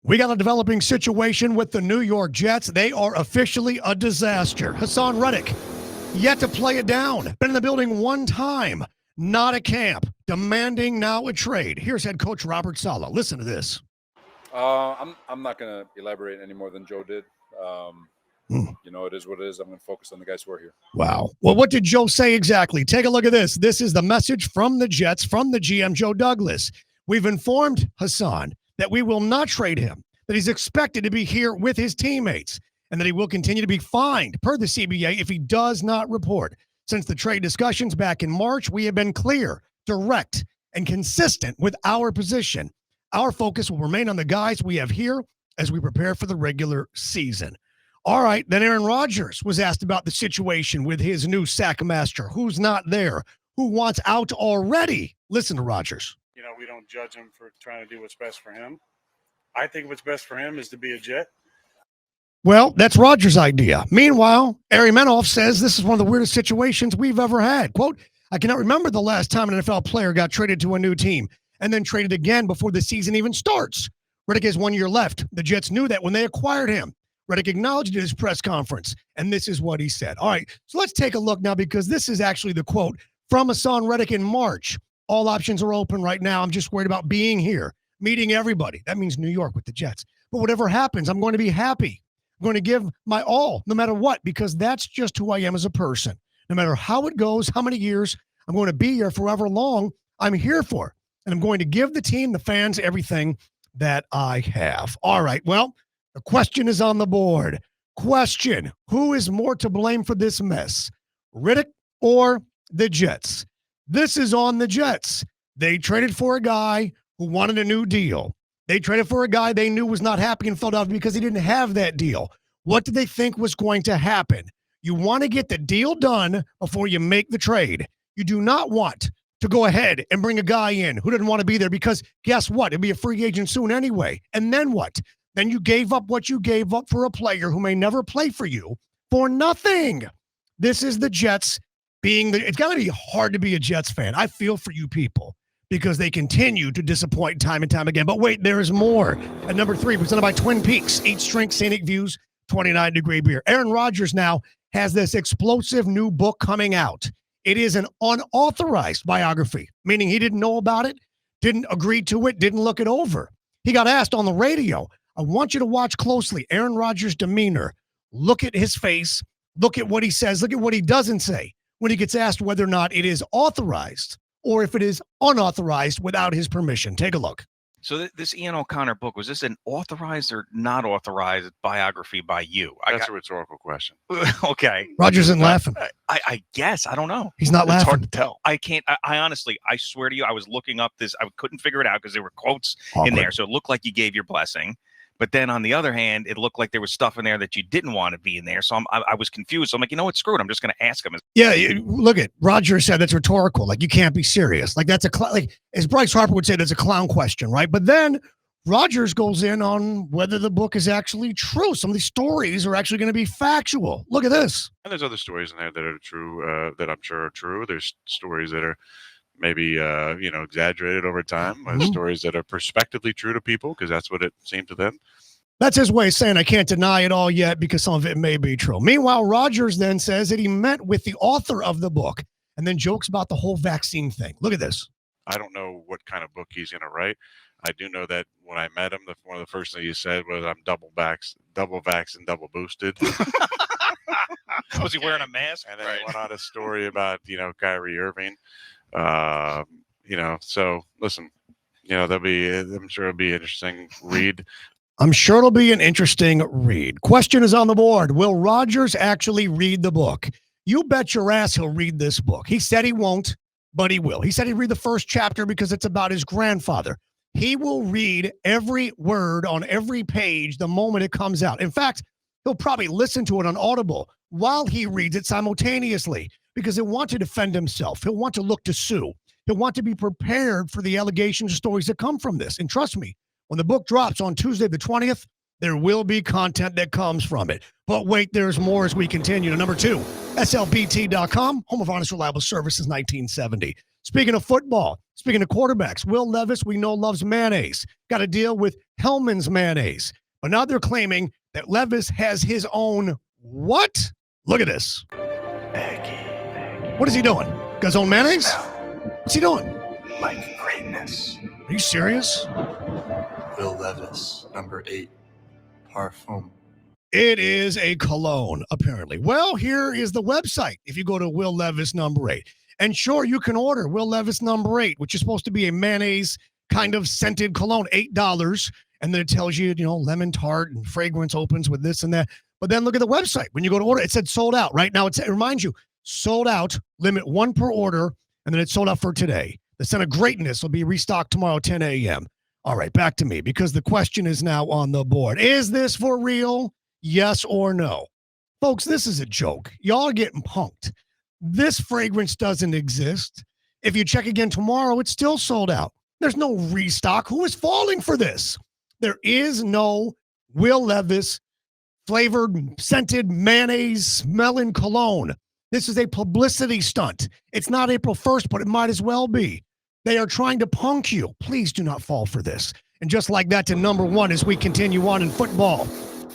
We got a developing situation with the New York Jets. They are officially a disaster. Haason Reddick, yet to play it down. Been in the building one time, not a camp. Demanding now a trade. Here's head coach Robert Saleh. Listen to this. I'm not going to elaborate any more than Joe did. You know, it is what it is. I'm going to focus on the guys who are here. Wow. Well, what did Joe say exactly? Take a look at this. This is the message from the Jets, from the GM, Joe Douglas. We've informed Haason that we will not trade him, that he's expected to be here with his teammates, and that he will continue to be fined per the CBA if he does not report. Since the trade discussions back in March, we have been clear, direct, and consistent with our position. Our focus will remain on the guys we have here as we prepare for the regular season. All right, then Aaron Rodgers was asked about the situation with his new sack master, who's not there, who wants out already. Listen to Rodgers. You know, we don't judge him for trying to do what's best for him. I think what's best for him is to be a Jet. Well, that's Rodgers' idea. Meanwhile, Ari Menoff says this is one of the weirdest situations we've ever had. Quote, I cannot remember the last time an NFL player got traded to a new team and then traded again before the season even starts. Reddick has 1 year left. The Jets knew that when they acquired him. Reddick acknowledged at his press conference, and this is what he said. All right, so let's take a look now because this is actually the quote from Haason Reddick in March. All options are open right now. I'm just worried about being here, meeting everybody. That means New York with the Jets. But whatever happens, I'm going to be happy. I'm going to give my all, no matter what, because that's just who I am as a person. No matter how it goes, how many years, I'm going to be here forever long. I'm here for, and I'm going to give the team, the fans, everything that I have. All right, well, the question is on the board. Question, who is more to blame for this mess, Reddick or the Jets? This is on the Jets. They traded for a guy who wanted a new deal. They traded for a guy they knew was not happy in Philadelphia because he didn't have that deal. What did they think was going to happen? You want to get the deal done before you make the trade. You do not want to go ahead and bring a guy in who didn't want to be there because guess what? It'll be a free agent soon anyway. And then what? Then you gave up what you gave up for a player who may never play for you for nothing. This is the Jets being it's got to be hard to be a Jets fan. I feel for you people because they continue to disappoint time and time again. But wait, there is more. At number 3, presented by Twin Peaks, 8-strength scenic views, 29-degree beer. Aaron Rodgers now has this explosive new book coming out. It is an unauthorized biography, meaning he didn't know about it, didn't agree to it, didn't look it over. He got asked on the radio, I want you to watch closely Aaron Rodgers' demeanor. Look at his face. Look at what he says. Look at what he doesn't say when he gets asked whether or not it is authorized or if it is unauthorized without his permission. Take a look. So this Ian O'Connor book, was this an authorized or not authorized biography by you? That's a rhetorical question. Okay. Rodgers isn't laughing. I guess. I don't know. He's not laughing. It's hard to tell. I can't. I honestly, I swear to you, I was looking up this. I couldn't figure it out because there were quotes in there. So it looked like you gave your blessing. But then on the other hand, it looked like there was stuff in there that you didn't want to be in there. So I was confused. So I'm like, you know what? Screw it. I'm just going to ask him. Yeah, look at Rodgers said that's rhetorical. Like, you can't be serious. Like, that's like as Bryce Harper would say, that's a clown question, right? But then Rodgers goes in on whether the book is actually true. Some of these stories are actually going to be factual. Look at this. And there's other stories in there that are true, that I'm sure are true. There's stories that are maybe, exaggerated over time. Stories that are prospectively true to people because that's what it seemed to them. That's his way of saying I can't deny it all yet because some of it may be true. Meanwhile, Rodgers then says that he met with the author of the book and then jokes about the whole vaccine thing. Look at this. I don't know what kind of book he's going to write. I do know that when I met him, one of the first things he said was, I'm double vaxxed and double boosted. Was he wearing a mask? And then he went on a story about, Kyrie Irving. So listen, I'm sure it'll be an interesting read. I'm sure it'll be an interesting read. Question is on the board. Will Rodgers actually read the book? You bet your ass he'll read this book. He said he won't, but he will. He said he'd read the first chapter because it's about his grandfather. He will read every word on every page the moment it comes out. In fact, he'll probably listen to it on Audible while he reads it simultaneously because he'll want to defend himself. He'll want to look to sue. He'll want to be prepared for the allegations and stories that come from this. And trust me, when the book drops on Tuesday the 20th, there will be content that comes from it. But wait, there's more as we continue to number 2, SLBT.com, home of honest, reliable service since 1970. Speaking of football, speaking of quarterbacks, Will Levis, we know, loves mayonnaise. Got a deal with Hellman's mayonnaise. But now they're claiming that Levis has his own what? Look at this. What is he doing? Got his own mayonnaise? What's he doing? Like greatness. Are you serious? Will Levis, number 8, parfum. It is a cologne, apparently. Well, here is the website. If you go to Will Levis number 8. And sure, you can order Will Levis number 8, which is supposed to be a mayonnaise kind of scented cologne, $8. And then it tells you, lemon tart and fragrance opens with this and that. But then look at the website. When you go to order, it said sold out. Right now, it reminds you, sold out, limit 1 per order, and then it's sold out for today. The Scent of Greatness will be restocked tomorrow, 10 a.m. All right, back to me, because the question is now on the board. Is this for real? Yes or no? Folks, this is a joke. Y'all are getting punked. This fragrance doesn't exist. If you check again tomorrow, it's still sold out. There's no restock. Who is falling for this? There is no Will Levis flavored, scented mayonnaise smelling cologne. This is a publicity stunt. It's not April 1st, but it might as well be. They are trying to punk you. Please do not fall for this. And just like that to number 1 as we continue on in football.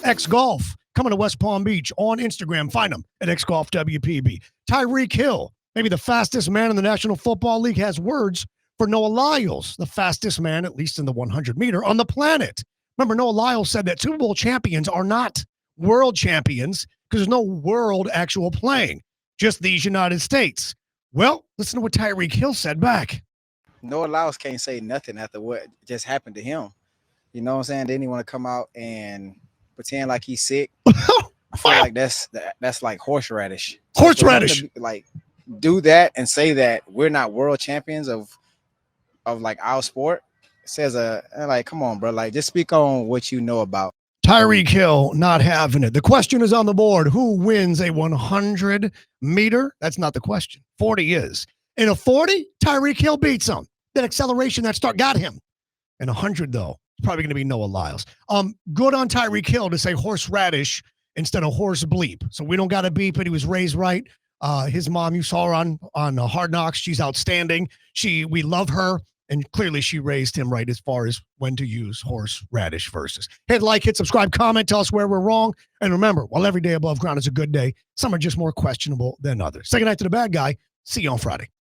X-Golf coming to West Palm Beach on Instagram. Find them at X-Golf WPB. Tyreek Hill, maybe the fastest man in the National Football League, has words for Noah Lyles, the fastest man, at least in the 100-meter, on the planet. Remember, Noah Lyles said that Super Bowl champions are not world champions because there's no world actual playing, just these United States. Well, listen to what Tyreek Hill said back. Noah Lyles can't say nothing after what just happened to him. You know what I'm saying? Then he want to come out and pretend like he's sick. I feel like that's like horseradish. Horseradish. Like do that and say that we're not world champions of like our sport. It says like, come on, bro. Like, just speak on what you know about. Tyreek Hill not having it. The question is on the board. Who wins a 100-meter? That's not the question. 40 is. In a 40, Tyreek Hill beats him. That acceleration, that start got him. In 100, though, it's probably going to be Noah Lyles. Good on Tyreek Hill to say horseradish instead of horse bleep. So we don't got to beep it. He was raised right. His mom, you saw her on Hard Knocks. She's outstanding. We love her. And clearly she raised him right as far as when to use horseradish versus. Hit like, hit subscribe, comment, tell us where we're wrong. And remember, while every day above ground is a good day, some are just more questionable than others. Say goodnight to the bad guy. See you on Friday.